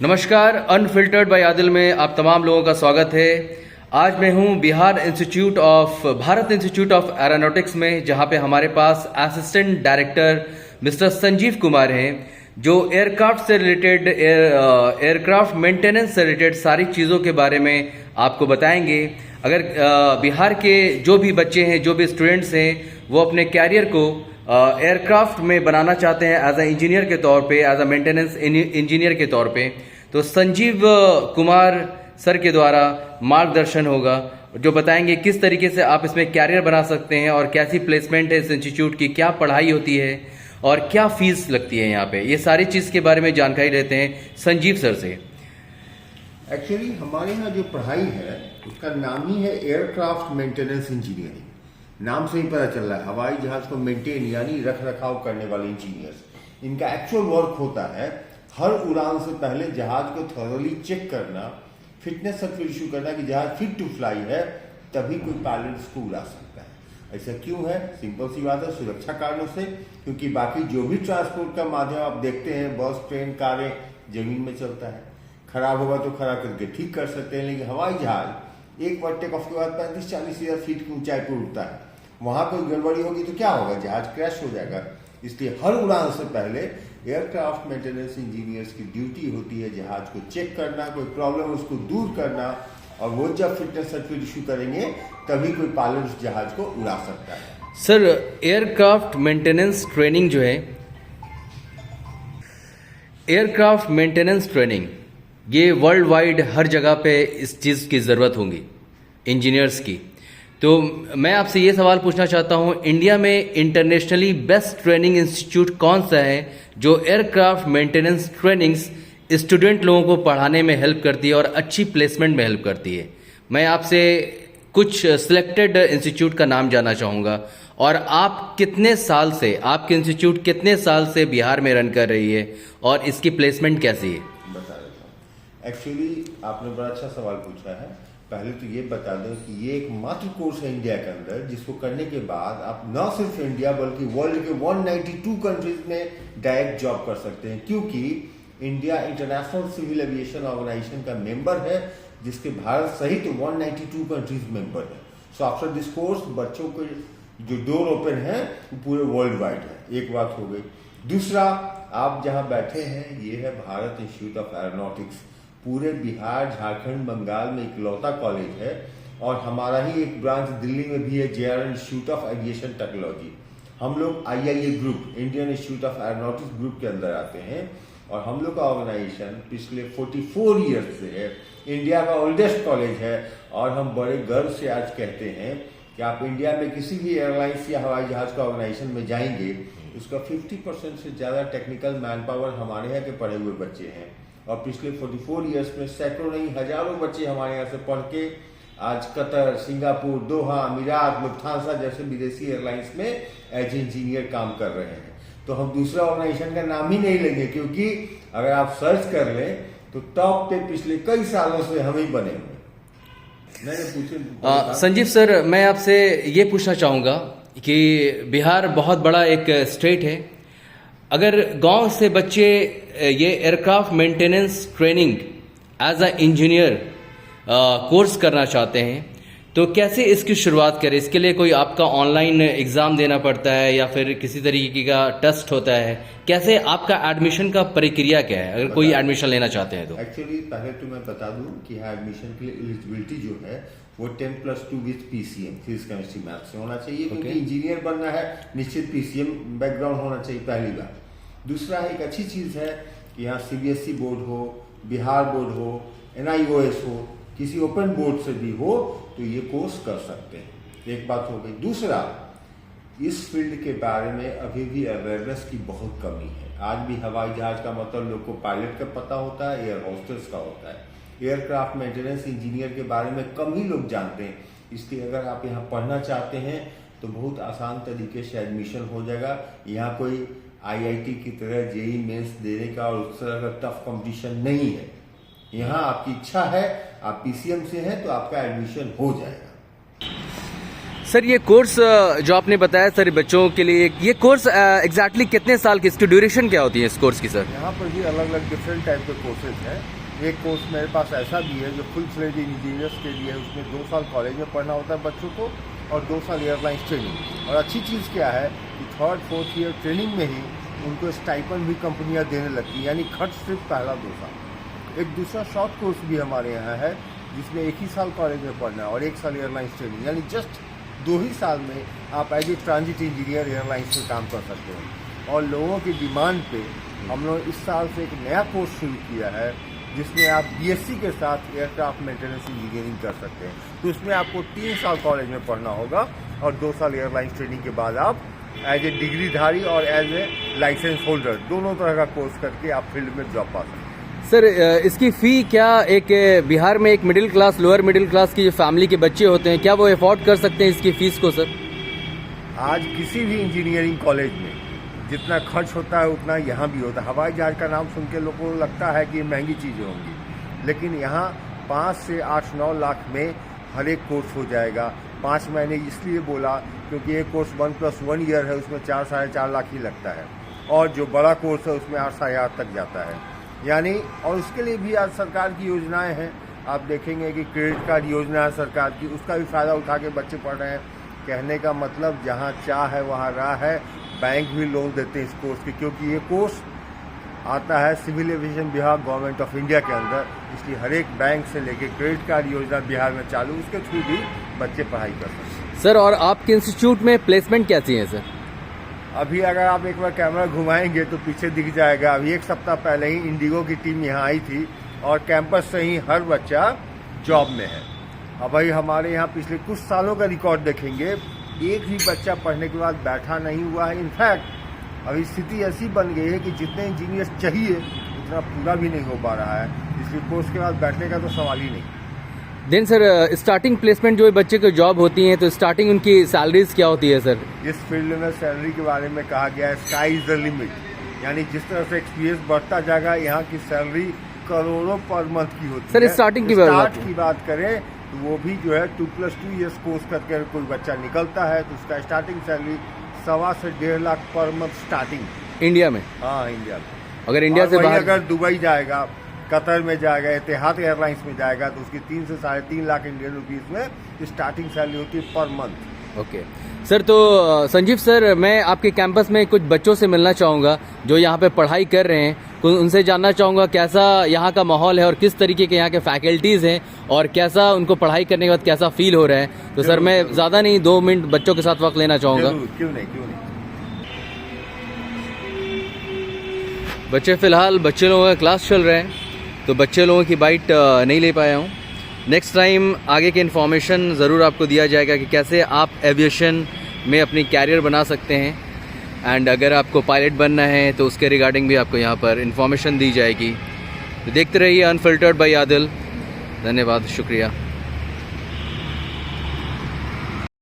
नमस्कार, unfiltered bye Adil में आप तमाम लोगों का स्वागत है। आज मैं हूं भारत इंस्टीट्यूट ऑफ एरोनॉटिक्स में, जहां पे हमारे पास assistant director mister Sanjeev Kumar हैं, जो एयरक्राफ्ट मेंटेनेंस से रिलेटेड सारी चीज़ों के बारे में आपको बताएंगे। अगर बिहार के जो भी बच्चे हैं, जो भी स्टूडेंट्स हैं, वो अपने कैरियर को एयरक्राफ्ट में बनाना चाहते हैं एज अ इंजीनियर के तौर पे, एज अ मेंटेनेंस इंजीनियर के तौर पे, तो संजीव कुमार सर के द्वारा मार्गदर्शन होगा, जो बताएंगे किस तरीके से आप इसमें कैरियर बना सकते हैं और कैसी प्लेसमेंट है इस इंस्टीट्यूट की, क्या पढ़ाई होती है और क्या फीस लगती है यहाँ पे। ये सारी चीज़ के बारे में जानकारी लेते हैं संजीव सर से। एक्चुअली हमारे यहाँ जो पढ़ाई है उसका नाम ही है एयरक्राफ्ट मेंटेनेंस इंजीनियरिंग। नाम से ही पता चल रहा है हवाई जहाज को मेंटेन यानी रख रखाव करने वाले इंजीनियर्स। इनका एक्चुअल वर्क होता है हर उड़ान से पहले जहाज को थॉरली चेक करना, फिटनेस सर्टिफिकेट इशू करना कि जहाज फिट टू फ्लाई है, तभी कोई पायलट इसको उड़ा सकता है। ऐसा क्यों है? सिंपल सी बात है, सुरक्षा कारणों से। क्योंकि बाकी जो भी ट्रांसपोर्ट का माध्यम आप देखते हैं, बस, ट्रेन, कारें, जमीन में चलता है। खराब होगा तो खराब करके ठीक कर सकते हैं, लेकिन हवाई जहाज एक बार टेक ऑफ के बाद 35-40 हज़ार फीट की ऊंचाई पर उड़ता है। वहां कोई गड़बड़ी होगी तो क्या होगा? जहाज क्रैश हो जाएगा। इसलिए हर उड़ान से पहले एयरक्राफ्ट मेंटेनेंस इंजीनियर्स की ड्यूटी होती है जहाज को चेक करना, कोई प्रॉब्लम उसको दूर करना, और वो जब फिटनेस सर्टिफिकेट इशू करेंगे तभी कोई पायलट उस जहाज को उड़ा सकता है। सर, एयरक्राफ्ट मेंटेनेंस ट्रेनिंग जो है, एयरक्राफ्ट मेंटेनेंस ट्रेनिंग, ये वर्ल्ड वाइड हर जगह पे इस चीज़ की ज़रूरत होगी इंजीनियर्स की। तो मैं आपसे ये सवाल पूछना चाहता हूँ, इंडिया में इंटरनेशनली बेस्ट ट्रेनिंग इंस्टीट्यूट कौन सा है जो एयरक्राफ्ट मेंटेनेंस ट्रेनिंग्स स्टूडेंट लोगों को पढ़ाने में हेल्प करती है और अच्छी प्लेसमेंट में हेल्प करती है? मैं आपसे कुछ सिलेक्टेड इंस्टीट्यूट का नाम जानना चाहूँगा, और आप कितने साल से, आपके इंस्टीट्यूट कितने साल से बिहार में रन कर रही है और इसकी प्लेसमेंट कैसी है? बता देता हूँ। एक्चुअली आपने बड़ा अच्छा सवाल पूछा है। पहले तो ये बता दें कि ये एक मात्र कोर्स है इंडिया के अंदर, जिसको करने के बाद आप न सिर्फ इंडिया बल्कि वर्ल्ड के 192 कंट्रीज में डायरेक्ट जॉब कर सकते हैं, क्योंकि India international civil aviation organisation का मेंबर है, जिसके भारत सहित 192 कंट्रीज मेंबर है। सो आफ्टर दिस कोर्स बच्चों को जो डोर ओपन है वो पूरे वर्ल्ड वाइड है। एक बात हो गई। दूसरा, आप जहाँ बैठे हैं ये है भारत इंस्टीट्यूट ऑफ एरोनॉटिक्स। पूरे बिहार, झारखंड, बंगाल में इकलौता कॉलेज है, और हमारा ही एक ब्रांच दिल्ली में भी है, JR institute of aviation technology. हम लोग IIA group, Indian institute of aeronautics group के अंदर आते हैं, और हम लोग का ऑर्गेनाइजेशन पिछले 44 ईयर्स से है, इंडिया का ओल्डेस्ट कॉलेज है। और हम बड़े गर्व से आज कहते हैं कि आप इंडिया में किसी भी एयरलाइंस या हवाई जहाज का ऑर्गेनाइजेशन में जाएंगे, उसका 50% से ज़्यादा टेक्निकल मैन पावर हमारे यहाँ के पढ़े हुए बच्चे हैं। और पिछले 44 ईयर्स में सैकड़ों नहीं हजारों बच्चे हमारे यहाँ से पढ़ के आज कतर, सिंगापुर, दोहा, अमीरात, लुफ्थांसा जैसे विदेशी एयरलाइंस में एज इंजीनियर काम कर रहे हैं। तो हम दूसरा ऑर्गेनाइजेशन का नाम ही नहीं लेंगे, क्योंकि अगर आप सर्च कर लें तो टॉप पे पिछले कई सालों से हम ही बने हुए। संजीव सर, मैं आपसे ये पूछना चाहूँगा कि बिहार बहुत बड़ा एक स्टेट है। अगर गांव से बच्चे ये aircraft maintenance training as a engineer course करना चाहते हैं, तो कैसे इसकी शुरुआत करें? इसके लिए कोई आपका ऑनलाइन एग्ज़ाम देना पड़ता है या फिर किसी तरीके का टेस्ट होता है? कैसे आपका एडमिशन का प्रक्रिया क्या है, अगर कोई एडमिशन लेना चाहते हैं तो? एक्चुअली पहले तो मैं बता दूं कि यहाँ एडमिशन के लिए एलिजिबिलिटी जो है वो 10+2 with PCM, physics chemistry maths से होना चाहिए, क्योंकि इंजीनियर बनना है, निश्चित PCM बैकग्राउंड होना चाहिए, पहली बात। दूसरा, एक अच्छी चीज़ है कि यहाँ CBSE बोर्ड हो, बिहार बोर्ड हो, NIOS हो, किसी ओपन बोर्ड से भी हो तो ये कोर्स कर सकते हैं। एक बात हो गई। दूसरा, इस फील्ड के बारे में अभी भी अवेयरनेस की बहुत कमी है। आज भी हवाई जहाज का मतलब लोग को पायलट का पता होता है, एयर होस्टेस का होता है। एयरक्राफ्ट मेंटेनेंस इंजीनियर के बारे में कम ही लोग जानते हैं। इसलिए अगर आप यहाँ पढ़ना चाहते हैं तो बहुत आसान तरीके से एडमिशन हो जाएगा। यहाँ कोई IIT की तरह JEE मेंस देने का और उस तरह का टफ कंपटीशन नहीं है। यहाँ आपकी इच्छा है, आप PCM से हैं तो आपका एडमिशन हो जाएगा। सर ये कोर्स जो आपने बताया सर बच्चों के लिए, ये कोर्स एग्जैक्टली कितने साल की, इसकी ड्यूरेशन क्या होती है इस कोर्स की सर? यहाँ पर भी अलग अलग डिफरेंट टाइप के कोर्सेज हैं। एक कोर्स मेरे पास ऐसा भी है जो फुल फ्लेज इंजीनियर्स के लिए है, उसमें 2 साल कॉलेज में पढ़ना होता है बच्चों को और 2 साल एयरलाइंस ट्रेनिंग। और अच्छी चीज़ क्या है कि 3rd 4th ईयर ट्रेनिंग में ही उनको स्टाइपेंड भी कंपनियाँ देने लगती हैं, यानी खर्च सिर्फ पहला 2 साल। एक दूसरा शॉर्ट कोर्स भी हमारे यहाँ है जिसमें 1 ही साल कॉलेज में पढ़ना है और 1 साल एयरलाइंस ट्रेनिंग, यानी जस्ट 2 ही साल में आप as a transit engineer airlines में काम कर सकते हैं। और लोगों की डिमांड पे हम लोग इस साल से एक नया कोर्स शुरू किया है जिसमें आप बीएससी के साथ एयरक्राफ्ट मेंटेनेंस इंजीनियरिंग कर सकते हैं। तो उसमें आपको 3 साल कॉलेज में पढ़ना होगा और 2 साल एयरलाइंस ट्रेनिंग के बाद आप एज ए डिग्रीधारी और एज ए लाइसेंस होल्डर दोनों तरह का कोर्स करके आप फील्ड में जॉब पा सकते हैं। सर इसकी फ़ी क्या, एक बिहार में एक middle class, lower middle class की जो फैमिली के बच्चे होते हैं, क्या वो अफोर्ड कर सकते हैं इसकी फ़ीस को सर? आज किसी भी इंजीनियरिंग कॉलेज में जितना खर्च होता है उतना यहाँ भी होता है। हवाई जहाज का नाम सुन के लोगों को लगता है कि ये महंगी चीज़ें होंगी, लेकिन यहाँ 5 से 8-9 लाख में हर एक कोर्स हो जाएगा। 5 महीने इसलिए बोला क्योंकि ये कोर्स 1+1 ईयर है, उसमें 4-4.5 लाख ही लगता है और जो बड़ा कोर्स है उसमें 8-8 तक जाता है यानी। और उसके लिए भी आज सरकार की योजनाएं हैं। आप देखेंगे कि क्रेडिट कार्ड योजना है सरकार की, उसका भी फ़ायदा उठा के बच्चे पढ़ रहे हैं। कहने का मतलब जहाँ चाह है वहाँ राह है। बैंक भी लोन देते हैं इस कोर्स के, क्योंकि ये कोर्स आता है सिविल एविएशन विभाग गवर्नमेंट ऑफ इंडिया के अंदर, इसलिए हर एक बैंक से लेके क्रेडिट कार्ड योजना बिहार में चालू, उसके थ्रू भी बच्चे पढ़ाई कर सकते हैं। सर और आपके इंस्टीट्यूट में प्लेसमेंट कैसी है सर? अभी अगर आप एक बार कैमरा घुमाएंगे तो पीछे दिख जाएगा। अभी 1 सप्ताह पहले ही इंडिगो की टीम यहाँ आई थी और कैंपस से ही हर बच्चा जॉब में है। अब भाई हमारे यहाँ पिछले कुछ सालों का रिकॉर्ड देखेंगे, एक भी बच्चा पढ़ने के बाद बैठा नहीं हुआ है। इनफैक्ट अभी स्थिति ऐसी बन गई है कि जितने इंजीनियर चाहिए उतना पूरा भी नहीं हो पा रहा है, इसलिए कोर्स के बाद बैठने का तो सवाल ही नहीं। देन सर स्टार्टिंग प्लेसमेंट जो बच्चे को जॉब होती है तो स्टार्टिंग उनकी सैलरीज क्या होती है सर? इस फील्ड में सैलरी के बारे में कहा गया है स्काई इज द लिमिट, यानी जिस तरह से एक्सपीरियंस बढ़ता जाएगा यहाँ की सैलरी करोड़ों पर मंथ की होती है। सर स्टार्टिंग की बात करें तो वो भी जो है 2+2 ईयर्स कोर्स करके कोई बच्चा निकलता है तो उसका स्टार्टिंग सैलरी 1.25 से 1.5 lakh per month starting India में। हाँ इंडिया में। अगर इंडिया से बाहर अगर दुबई जाएगा, कतर में जाएगा, एतिहाद एयरलाइंस में जाएगा तो उसकी 3 से 3.5 लाख इंडियन रुपीस में स्टार्टिंग सैलरी होती है पर मंथ। ओके सर, तो संजीव सर मैं आपके कैंपस में कुछ बच्चों से मिलना चाहूँगा जो यहाँ पे पढ़ाई कर रहे हैं, उनसे जानना चाहूँगा कैसा यहाँ का माहौल है और किस तरीके के यहाँ के फैकल्टीज़ हैं और कैसा उनको पढ़ाई करने के बाद कैसा फील हो रहा है। तो सर मैं ज़्यादा नहीं 2 मिनट बच्चों के साथ वक्त लेना चाहूँगा। क्यों नहीं। बच्चे फ़िलहाल बच्चे लोगों का क्लास चल रहे हैं तो बच्चे लोगों की बाइट नहीं ले पाया हूँ। नेक्स्ट टाइम आगे की इन्फॉर्मेशन ज़रूर आपको दिया जाएगा कि कैसे आप एविएशन में अपनी कैरियर बना सकते हैं एंड अगर आपको पायलट बनना है तो उसके रिगार्डिंग भी आपको यहाँ पर इन्फॉर्मेशन दी जाएगी। तो देखते रहिए अनफिल्टर्ड बाय आदिल। धन्यवाद, शुक्रिया।